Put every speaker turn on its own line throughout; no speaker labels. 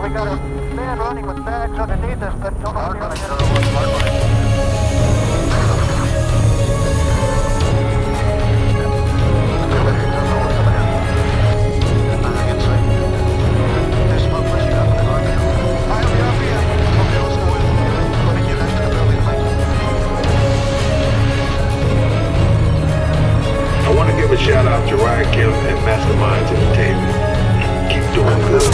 We got a man running with bags underneath us, but don't know if the
I want to give a shout out to A.I.M and Masterminds Entertainment. Keep doing good.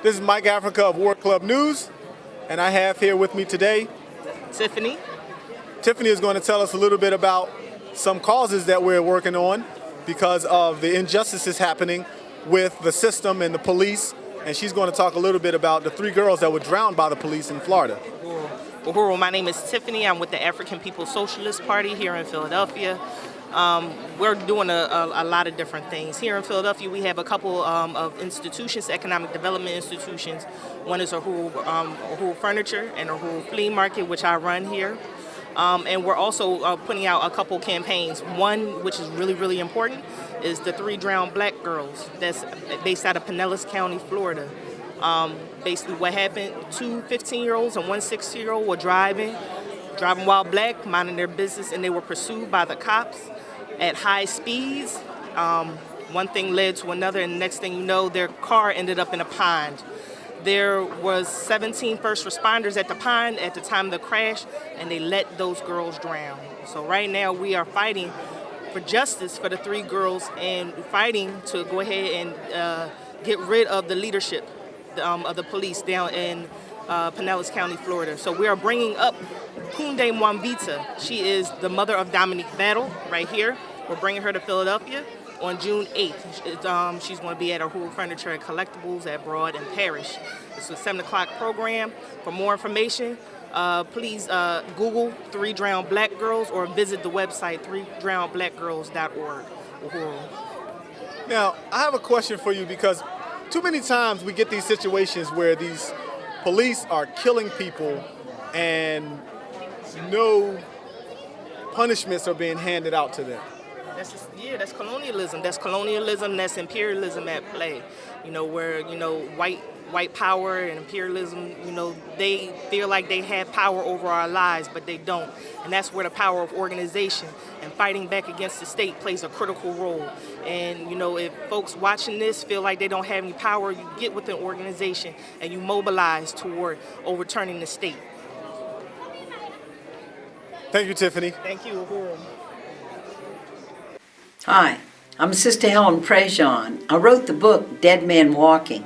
This is Mike Africa of Warclub News, and I have here with me today
Tiffany.
Tiffany is going to tell us a little bit about some causes that we're working on because of the injustices happening with the system and the police, and she's going to talk a little bit about the 3 girls that were drowned by the police in Florida.
Uhuru, my name is Tiffany. I'm with the African People's Socialist Party here in Philadelphia. We're doing a lot of different things. Here in Philadelphia, we have a couple of institutions, economic development institutions. One is Uhuru Furniture and Uhuru Flea Market, which I run here. And we're also putting out a couple campaigns. One, which is really, really important, is the 3 drowned black girls that's based out of Pinellas County, Florida. Basically what happened, 2 15-year-olds and 1 6-year-old were driving while black, minding their business, and they were pursued by the cops at high speeds. One thing led to another, and the next thing you know, their car ended up in a pond. There was 17 first responders at the pond at the time of the crash, and they let those girls drown. So right now we are fighting for justice for the 3 girls and fighting to go ahead and get rid of the leadership of the police down in Pinellas County, Florida. So we are bringing up Kunde Mwambita. She is the mother of Dominique Battle right here. We're bringing her to Philadelphia on June 8th. She's going to be at Uhuru Furniture and Collectibles at Broad and Parish. It's a 7 o'clock program. For more information, please Google 3 Drowned Black Girls or visit the website 3drownedblackgirls.org. Uhuru.
Now, I have a question for you because too many times we get these situations where these police are killing people and no punishments are being handed out to them.
That's colonialism. That's colonialism. That's imperialism at play. Where white power and imperialism. They feel like they have power over our lives, but they don't. And that's where the power of organization and fighting back against the state plays a critical role. And if folks watching this feel like they don't have any power, you get with an organization and you mobilize toward overturning the state.
Thank you, Tiffany.
Thank you, Uhuru.
Hi, I'm Sister Helen Prejean. I wrote the book Dead Men Walking,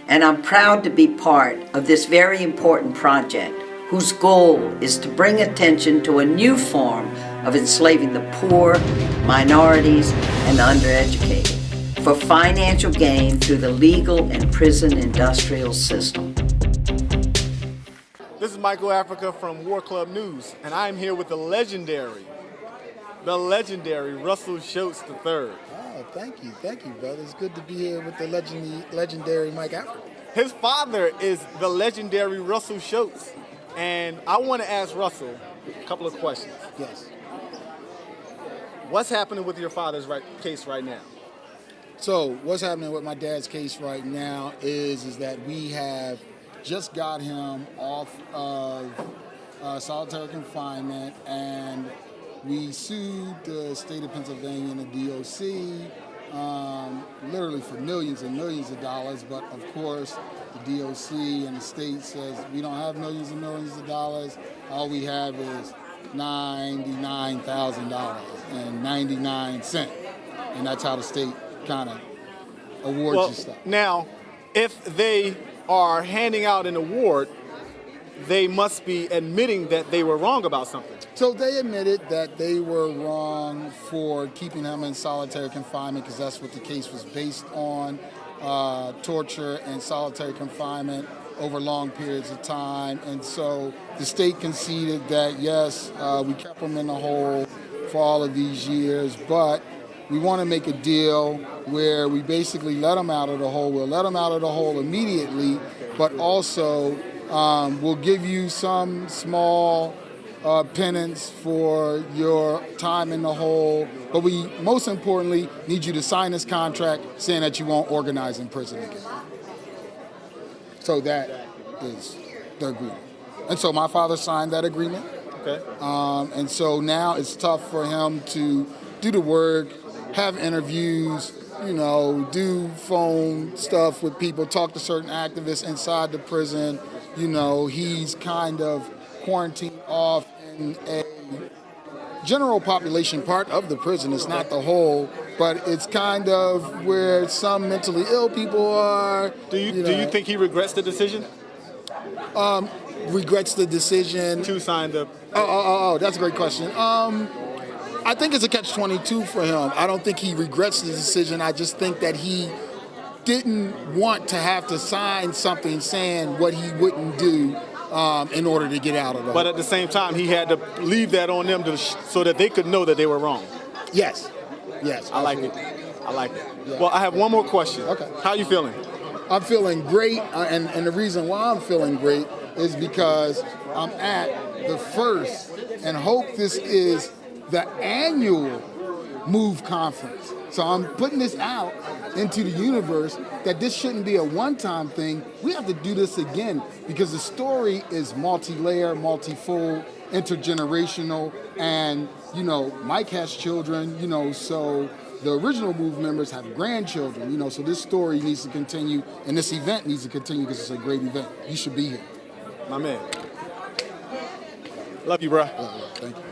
and I'm proud to be part of this very important project whose goal is to bring attention to a new form of enslaving the poor, minorities, and undereducated for financial gain through the legal and prison industrial system.
This is Michael Africa from Warclub News, and I'm here with the legendary Russell Shoatz III.
Oh, thank you, brother. It's good to be here with the legendary Mike Africa.
His father is the legendary Russell Shoatz, and I want to ask Russell a couple of questions.
Yes.
What's happening with your father's case right now?
So what's happening with my dad's case right now is that we have just got him off of solitary confinement, and we sued the state of Pennsylvania and the DOC literally for millions and millions of dollars, but of course the DOC and the state says we don't have millions and millions of dollars. All we have is $99,000 and 99 cents, and that's how the state kind of awards you stuff.
Now, if they are handing out an award, they must be admitting that they were wrong about something.
So they admitted that they were wrong for keeping him in solitary confinement because that's what the case was based on, torture and solitary confinement over long periods of time. And so the state conceded that, yes, we kept him in the hole for all of these years, but we want to make a deal where we basically let him out of the hole. We'll let him out of the hole immediately, but also we'll give you some small penance for your time in the hole, but we most importantly need you to sign this contract saying that you won't organize in prison again. So that is the agreement. And so my father signed that agreement.
Okay.
And so now it's tough for him to do the work, have interviews, do phone stuff with people, talk to certain activists inside the prison. He's kind of quarantined off in a general population part of the prison. It's not the whole, but it's kind of where some mentally ill people are.
Do you think he regrets the decision?
Regrets the decision
to sign the...
Oh, that's a great question. I think it's a catch-22 for him. I don't think he regrets the decision. I just think that he didn't want to have to sign something saying what he wouldn't do in order to get out of it.
But at the same time, he had to leave that on them so that they could know that they were wrong.
Yes.
I like it. Yeah. Well, I have one more question.
Okay.
How are you feeling?
I'm feeling great, and the reason why I'm feeling great is because I'm at the first, and hope this is the annual MOVE conference. So I'm putting this out into the universe that this shouldn't be a one-time thing. We have to do this again because the story is multi-layer, multi-fold, intergenerational, and Mike has children, so the original MOVE members have grandchildren, so this story needs to continue and this event needs to continue because it's a great event. You should be here.
My man. Love you, bro.
Thank you.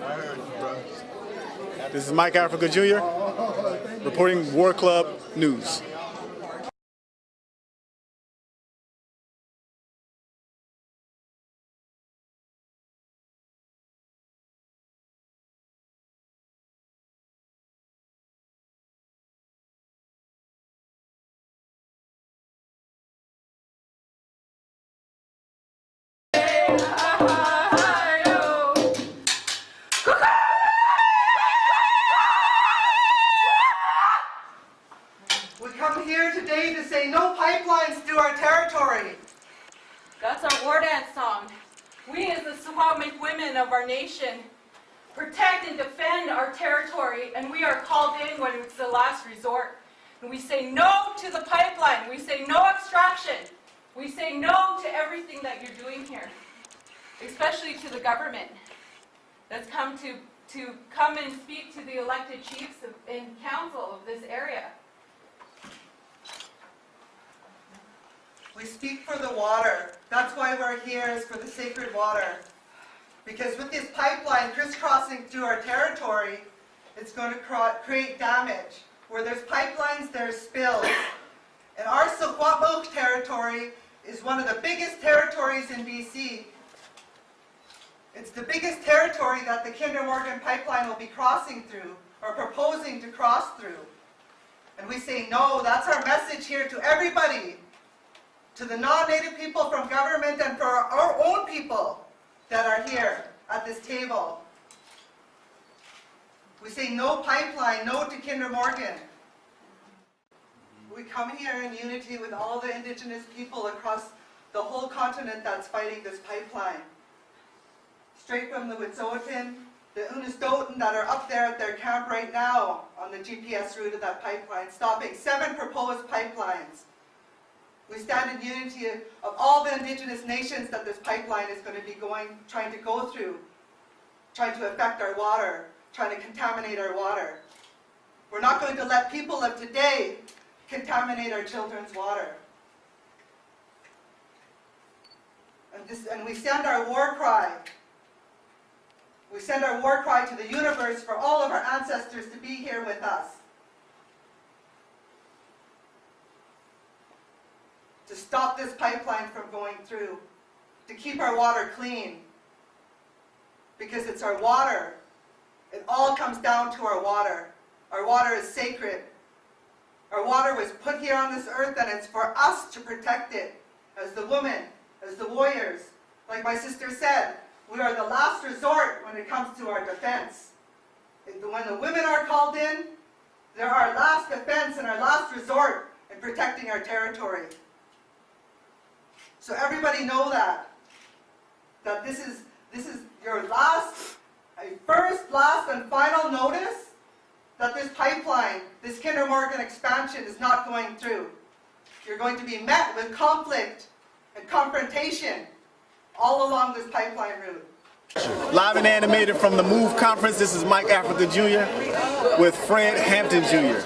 This is Mike Africa Jr. reporting Warclub News.
We come here today to say no pipelines through our territory.
That's our war dance song. We as the Suwamic women of our nation protect and defend our territory, and we are called in when it's the last resort. And we say no to the pipeline. We say no extraction. We say no to everything that you're doing here, especially to the government that's come to come and speak to the elected chiefs in council of this area.
We speak for the water. That's why we're here, is for the sacred water. Because with this pipeline crisscrossing through our territory, it's going to create damage. Where there's pipelines, there's spills. And our Secwepemc territory is one of the biggest territories in BC. It's the biggest territory that the Kinder Morgan pipeline will be crossing through, or proposing to cross through. And we say no, that's our message here to everybody. To the non-Native people from government and for our own people that are here at this table. We say no pipeline, no to Kinder Morgan. We come here in unity with all the Indigenous people across the whole continent that's fighting this pipeline. Straight from the Wet'suwet'en, the Unistoten that are up there at their camp right now on the GPS route of that pipeline, stopping 7 proposed pipelines. We stand in unity of all the Indigenous nations that this pipeline is going to be trying to go through, trying to affect our water, trying to contaminate our water. We're not going to let people of today contaminate our children's water. And we send our war cry. We send our war cry to the universe for all of our ancestors to be here with us. To stop this pipeline from going through, to keep our water clean, because it's our water. It all comes down to our water. Our water is sacred. Our water was put here on this earth, and it's for us to protect it as the women, as the warriors. Like my sister said, we are the last resort when it comes to our defense. When the women are called in, they're our last defense and our last resort in protecting our territory. So everybody know that this is your first, last, and final notice that this pipeline, this Kinder Morgan expansion is not going through. You're going to be met with conflict and confrontation all along this pipeline route.
Live and animated from the MOVE conference, this is Mike Africa Jr. with Fred Hampton Jr.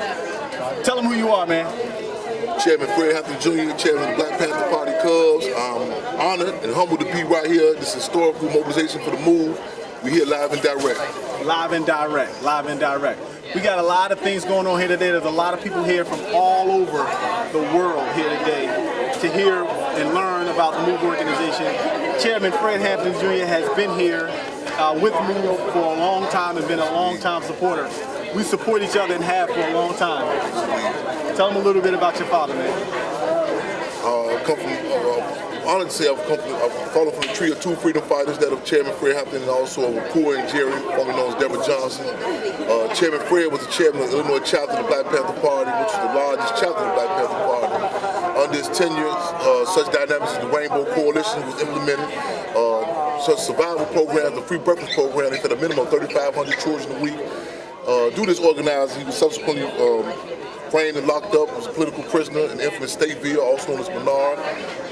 Tell them who you are, man.
Chairman Fred Hampton Jr., Chairman of the Black Panther Party Cubs. I'm honored and humbled to be right here. This historical mobilization for the MOVE. We here live and direct.
Live and direct, live and direct. We got a lot of things going on here today. There's a lot of people here from all over the world here today to hear and learn about the MOVE organization. Chairman Fred Hampton Jr. has been here with MOVE for a long time and been a long time supporter. We support each other and have for a long time. Tell them a little bit about your father, man.
Honored to say I've fallen from the tree of two freedom fighters, that of Chairman Fred Hampton and also of Uhuru and Jerry, formerly known as Deborah Johnson. Chairman Fred was the chairman of the Illinois chapter of the Black Panther Party, which was the largest chapter of the Black Panther Party. Under his tenure, such dynamics as the Rainbow Coalition was implemented. Such survival programs, the free breakfast program, they fed a minimum of 3,500 children a week. Due to this organizing, he was subsequently framed and locked up, was a political prisoner in the infamous Stateville, also known as Bernard.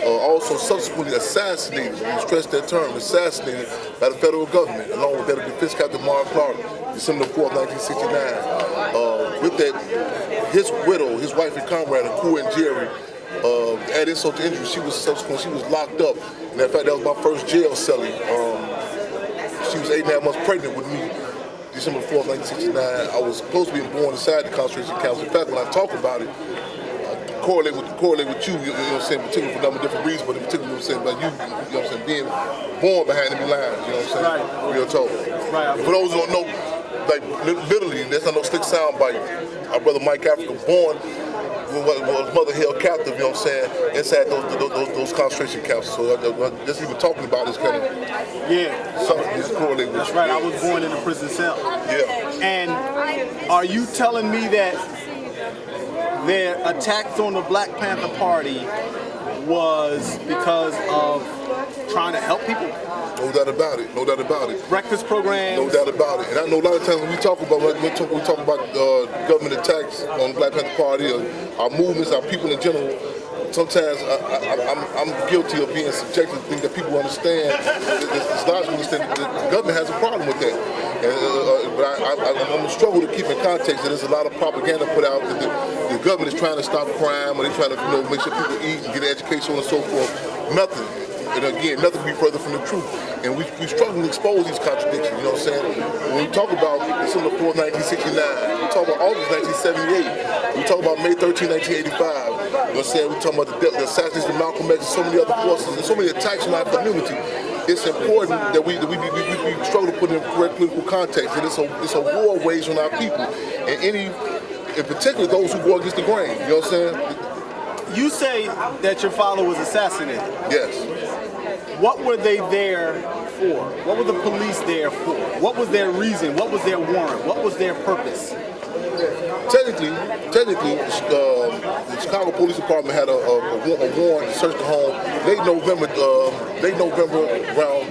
Also subsequently assassinated, we stress that term, assassinated by the federal government, along with that of Defense Captain Mark Clark, December 4th, 1969. With that, his widow, his wife and comrade, Uhuru and Jerry, add insult to injury, she was locked up. And in fact, that was my first jail cellie. She was 8.5 months pregnant with me. December 4th, 1969, I was supposed to be born inside the concentration camps. In fact, when I talk about it, correlate with you, you know what I'm saying, particularly for a number of different reasons, but in particular, you know what I'm saying, about you know what I'm saying, being born behind enemy lines, you know what I'm saying, right. Real talk. Right. For those who don't know, like literally, that's not no slick sound bite. Our brother Mike Africa born with his mother held captive, you know what I'm saying, inside those concentration camps. So just even talking about this kind of something is correlated with.
That's right, I was born in a prison cell.
Yeah.
And are you telling me that their attacks on the Black Panther Party was because of trying to help people?
No doubt about it. No doubt about it.
Breakfast programs.
No doubt about it. And I know a lot of times when we talk about government attacks on the Black Panther Party, or our movements, our people in general, sometimes I'm guilty of being subjected to things that people understand. It's logical to understand that the government has a problem with that. But I'm going to struggle to keep in context that there's a lot of propaganda put out that the government is trying to stop crime, or they're trying to make sure people eat and get an education and so forth. Nothing. And again, nothing could be further from the truth. And we struggle to expose these contradictions, you know what I'm saying? When we talk about December 4th, 1969, we talk about August 1978, we talk about May 13, 1985, you know what I'm saying? We talk about the assassination of Malcolm X and so many other forces and so many attacks on our community. It's important that we struggle to put it in correct political context, and it's a war waged on our people. And in particular, those who go against the grain, you know what I'm saying?
You say that your father was assassinated.
Yes.
What were they there for? What were the police there for? What was their reason? What was their warrant? What was their purpose?
Technically, the Chicago Police Department had a warrant to search the home late November around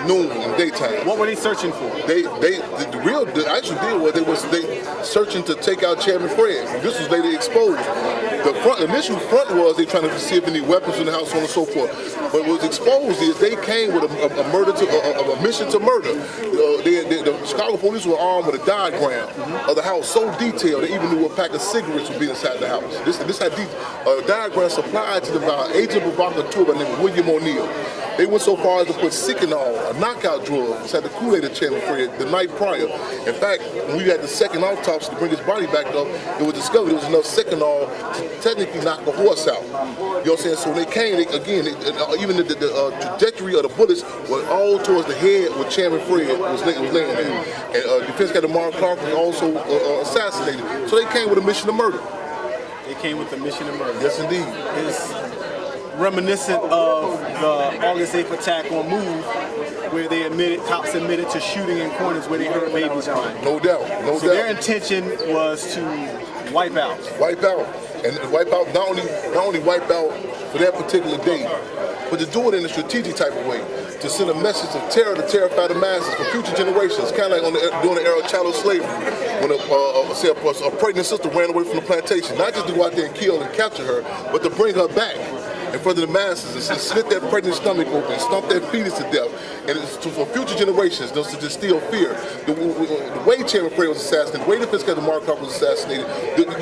noon in the daytime.
What were they searching for?
The actual deal was they searching to take out Chairman Fred. This was later exposed. The initial front was they trying to see if any weapons in the house, so on and so forth. But what was exposed is they came with a mission to murder. The Chicago police were armed with a diagram of the house so detailed they even knew what pack of cigarettes would be inside the house. This had a diagram supplied to them by agent provocateur by the name of William O'Neill. They went so far as to put Seconal, a knockout drug, inside the Kool-Aid of Chairman Fred the night prior. In fact, when we had the second autopsy to bring his body back up, it was discovered there was enough Seconal to technically knock a horse out. You know what I'm saying? So when they came, even the trajectory of the bullets was all towards the head where Chairman Fred was laying there. And Defense Captain Mark Clark was also assassinated. So they came with a mission to murder.
They came with a mission to murder.
Yes, indeed.
It's reminiscent of the August 8th attack on MOVE, where cops admitted to shooting in corners where they heard babies crying.
No doubt, no doubt.
So their intention was to wipe out.
Wipe out. And wipe out, not only wipe out for that particular day, but to do it in a strategic type of way, to send a message of terror to terrify the masses for future generations, kind of like during the era of chattel slavery, when a pregnant sister ran away from the plantation, not just to go out there and kill and capture her, but to bring her back in front of the masses and slit that pregnant stomach open, stomp that fetus to death, and it's for future generations to distill fear. The way Chairman Fred was assassinated, the way the Fitzgerald Markov was assassinated,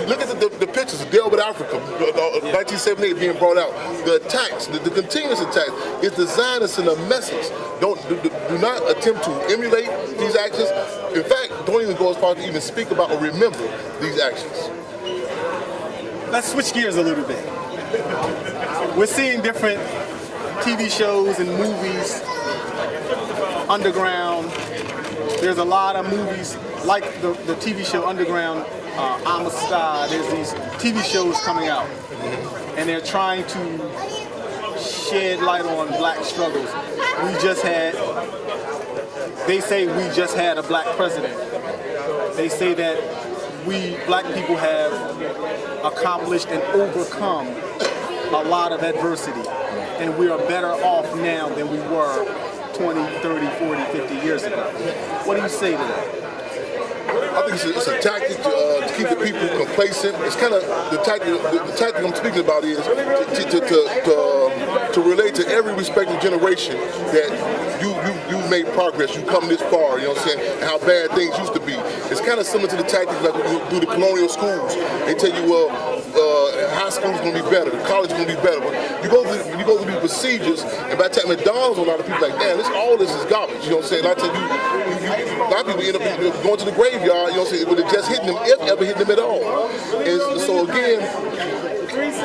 look at the pictures of Delbert Africa, 1978 being brought out. The attacks, the continuous attacks, is designed to send a message. Do not attempt to emulate these actions. In fact, don't even go as far as to even speak about or remember these actions.
Let's switch gears a little bit. We're seeing different TV shows and movies, Underground. There's a lot of movies like the TV show Underground, I'm a Star. There's these TV shows coming out, and they're trying to shed light on black struggles. They say we just had a black president. They say that we black people have accomplished and overcome a lot of adversity, and we are better off now than we were 20, 30, 40, 50 years ago. What do you say to that?
I think it's a tactic to keep the people complacent. It's kind of the tactic I'm speaking about is to relate to every respective generation that you made progress, you come this far, you know what I'm saying, and how bad things used to be. It's kind of similar to the tactics like we do the colonial schools. They tell you, well, high school is going to be better, the college is going to be better. But you go through these procedures, and by the time it dawns on a lot of people, like, damn, all this is garbage. You know what I'm saying? A lot of people end up going to the graveyard, you know what I'm saying, with it just hitting them, if ever hitting them at all. And so again,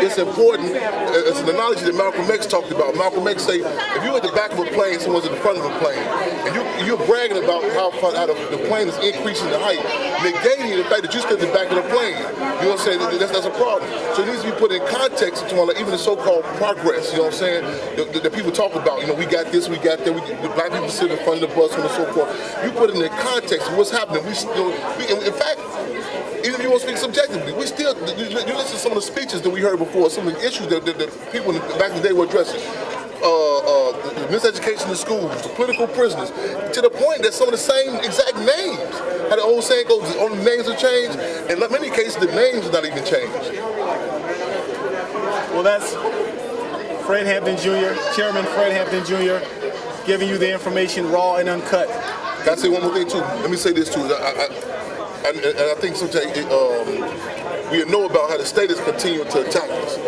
it's important. It's an analogy that Malcolm X talked about. Malcolm X say, if you're at the back of a plane, someone's at the front of a plane, and you're bragging about how the plane is increasing the height, negating the fact that you stood at the back of the plane. You know what I'm saying? That's a problem. So it needs to be put in context to like even the so-called progress. You know what I'm saying? That people talk about. You know, we got this, we got that. The black people sit in front of the bus and so forth. You put it in the context of what's happening. In fact, even if you want to speak subjectively, you listen to some of the speeches that we heard before, some of the issues that people back in the day were addressing. The miseducation in schools, the political prisoners, to the point that some of the same exact names, how the old saying goes, the only names have changed, and in many cases the names have not even changed.
Well, that's Fred Hampton Jr., Chairman Fred Hampton Jr., giving you the information raw and uncut.
Can I say one more thing too? Let me say this too. I think sometimes we know about how the state is continuing to attack us.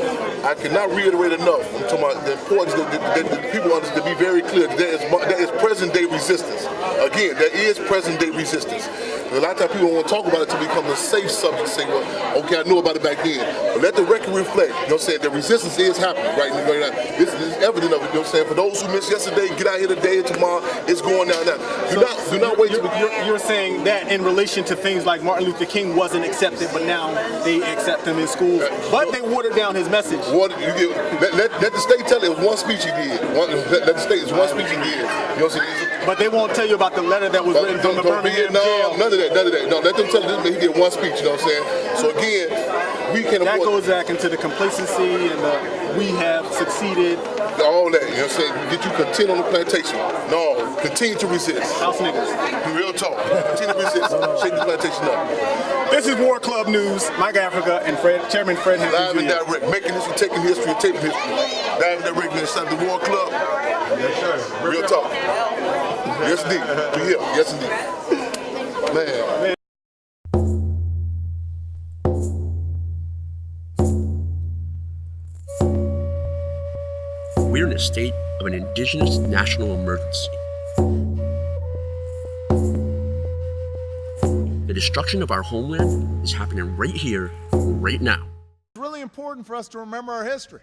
I cannot reiterate enough. I'm talking about the importance that people understand, to be very clear. There is present day resistance. Again, there is present day resistance. A lot of times people don't want to talk about it to become a safe subject. Say, well, okay, I knew about it back then. But let the record reflect. You know what I'm saying? The resistance is happening right now. This is evident of it. You know what I'm saying? For those who missed yesterday, get out here today and tomorrow. It's going down now. Do not wait to begin.
You're saying that in relation to things like Martin Luther King wasn't accepted, but now they accept him in schools. But they watered down his message.
Let the state tell it was one speech he did. Let the state, it was one speech he did. You know what I'm saying?
But they won't tell you about the letter that was written from the Birmingham jail.
None of that. No, let them tell you he did one speech, you know what I'm saying? So again, we can
that goes back into the complacency and we have succeeded.
All that, you know what I'm saying? Did you continue on the plantation? No, continue to resist.
House niggas.
Real talk. Continue to resist. Shake the plantation up.
This is Warclub News. Mike Africa and Chairman Fred Hampton
Live and direct. Making history, taking history, and taping history. Live and direct inside the Warclub.
Yes, sir.
Real talk. Yes, indeed. We here. Yes, indeed. Man.
We're in a state of an indigenous national emergency. The destruction of our homeland is happening right here, right now.
It's really important for us to remember our history.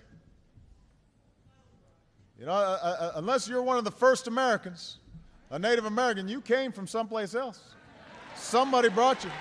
You know, unless you're one of the first Americans, a Native American, you came from someplace else. Somebody brought you.